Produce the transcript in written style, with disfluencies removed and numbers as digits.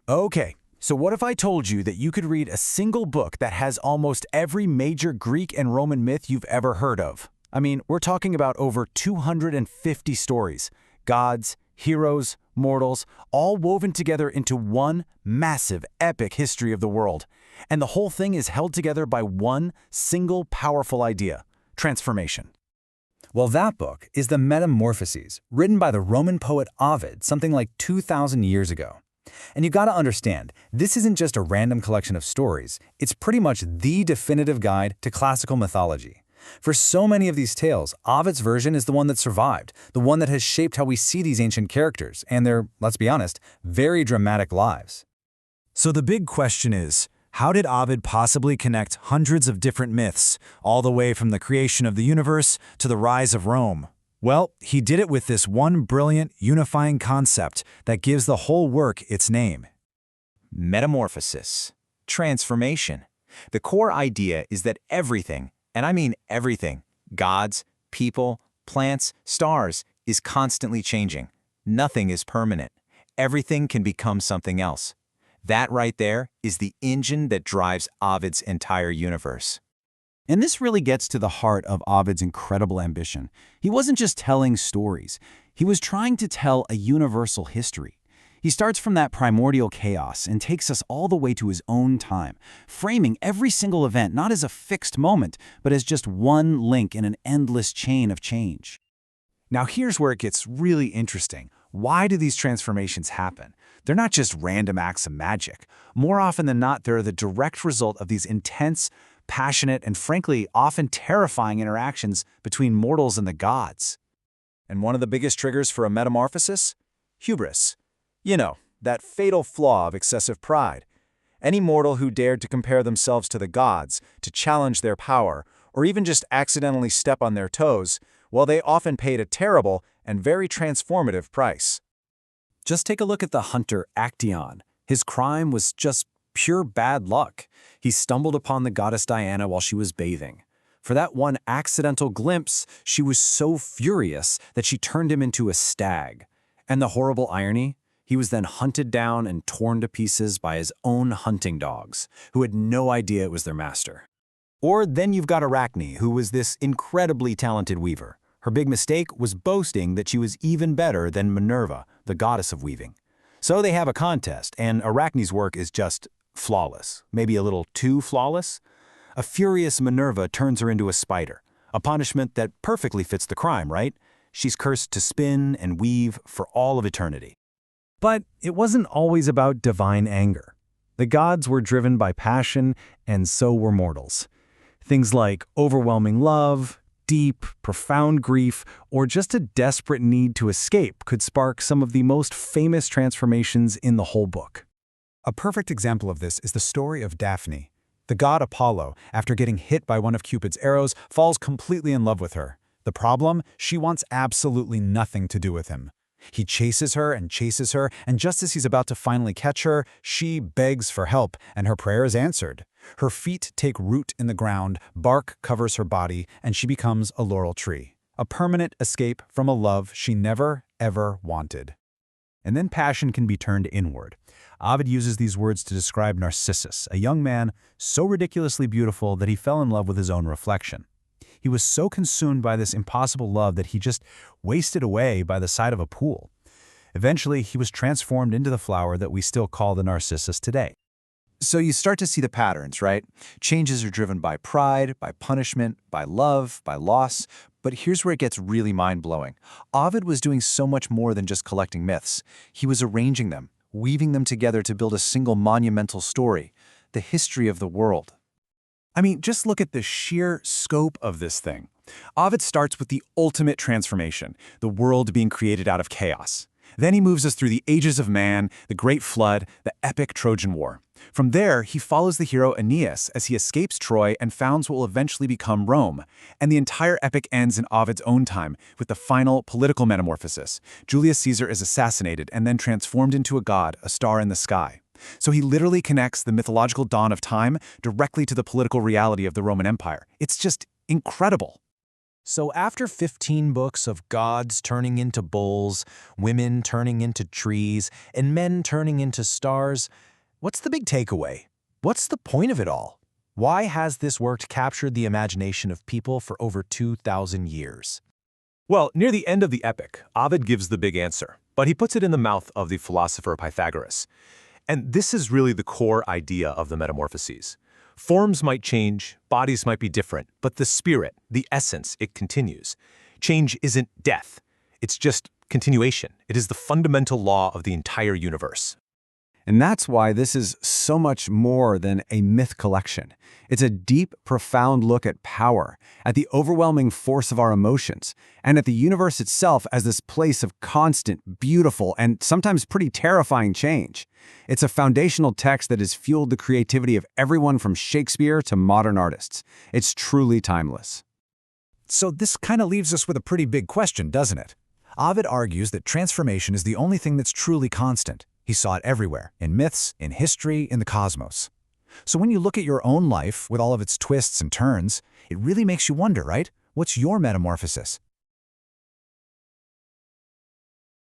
Okay, so what if I told you that you could read a single book that has almost every major Greek and Roman myth you've ever heard of? I mean, we're talking about over 250 stories, gods, heroes, mortals, all woven together into one massive, epic history of the world. And the whole thing is held together by one single powerful idea: transformation. Well, that book is the Metamorphoses, written by the Roman poet Ovid something like 2,000 years ago. And you gotta understand, this isn't just a random collection of stories, it's pretty much the definitive guide to classical mythology. For so many of these tales, Ovid's version is the one that survived, the one that has shaped how we see these ancient characters and their, let's be honest, very dramatic lives. So the big question is, how did Ovid possibly connect hundreds of different myths, all the way from the creation of the universe to the rise of Rome? Well, he did it with this one brilliant, unifying concept that gives the whole work its name. Metamorphosis. Transformation. The core idea is that everything, and I mean everything, gods, people, plants, stars, is constantly changing. Nothing is permanent. Everything can become something else. That right there is the engine that drives Ovid's entire universe. And this really gets to the heart of Ovid's incredible ambition. He wasn't just telling stories. He was trying to tell a universal history. He starts from that primordial chaos and takes us all the way to his own time, framing every single event not as a fixed moment, but as just one link in an endless chain of change. Now here's where it gets really interesting. Why do these transformations happen? They're not just random acts of magic. More often than not, they're the direct result of these intense, passionate, and frankly, often terrifying interactions between mortals and the gods. And one of the biggest triggers for a metamorphosis? Hubris. You know, that fatal flaw of excessive pride. Any mortal who dared to compare themselves to the gods, to challenge their power, or even just accidentally step on their toes, well, they often paid a terrible and very transformative price. Just take a look at the hunter Actaeon. His crime was just pure bad luck. He stumbled upon the goddess Diana while she was bathing. For that one accidental glimpse, she was so furious that she turned him into a stag. And the horrible irony? He was then hunted down and torn to pieces by his own hunting dogs, who had no idea it was their master. Or then you've got Arachne, who was this incredibly talented weaver. Her big mistake was boasting that she was even better than Minerva, the goddess of weaving. So they have a contest, and Arachne's work is just flawless, maybe a little too flawless. A furious Minerva turns her into a spider, a punishment that perfectly fits the crime, right? She's cursed to spin and weave for all of eternity. But it wasn't always about divine anger. The gods were driven by passion, and so were mortals. Things like overwhelming love, deep, profound grief, or just a desperate need to escape could spark some of the most famous transformations in the whole book. A perfect example of this is the story of Daphne. The god Apollo, after getting hit by one of Cupid's arrows, falls completely in love with her. The problem? She wants absolutely nothing to do with him. He chases her, and just as he's about to finally catch her, she begs for help, and her prayer is answered. Her feet take root in the ground, bark covers her body, and she becomes a laurel tree. A permanent escape from a love she never, ever wanted. And then passion can be turned inward. Ovid uses these words to describe Narcissus, a young man so ridiculously beautiful that he fell in love with his own reflection. He was so consumed by this impossible love that he just wasted away by the side of a pool. Eventually, he was transformed into the flower that we still call the Narcissus today. So you start to see the patterns, right? Changes are driven by pride, by punishment, by love, by loss. But here's where it gets really mind-blowing. Ovid was doing so much more than just collecting myths. He was arranging them, weaving them together to build a single monumental story, the history of the world. I mean, just look at the sheer scope of this thing. Ovid starts with the ultimate transformation, the world being created out of chaos. Then he moves us through the ages of man, the Great Flood, the epic Trojan War. From there, he follows the hero Aeneas as he escapes Troy and founds what will eventually become Rome. And the entire epic ends in Ovid's own time, with the final political metamorphosis. Julius Caesar is assassinated and then transformed into a god, a star in the sky. So he literally connects the mythological dawn of time directly to the political reality of the Roman Empire. It's just incredible. So after 15 books of gods turning into bulls, women turning into trees, and men turning into stars, what's the big takeaway? What's the point of it all? Why has this work captured the imagination of people for over 2,000 years? Well, near the end of the epic, Ovid gives the big answer, but he puts it in the mouth of the philosopher Pythagoras. And this is really the core idea of the Metamorphoses. Forms might change, bodies might be different, but the spirit, the essence, it continues. Change isn't death. It's just continuation. It is the fundamental law of the entire universe. And that's why this is so much more than a myth collection. It's a deep, profound look at power, at the overwhelming force of our emotions, and at the universe itself as this place of constant, beautiful, and sometimes pretty terrifying change. It's a foundational text that has fueled the creativity of everyone from Shakespeare to modern artists. It's truly timeless. So this kind of leaves us with a pretty big question, doesn't it? Ovid argues that transformation is the only thing that's truly constant. He saw it everywhere, in myths, in history, in the cosmos. So when you look at your own life with all of its twists and turns, it really makes you wonder, right? What's your metamorphosis?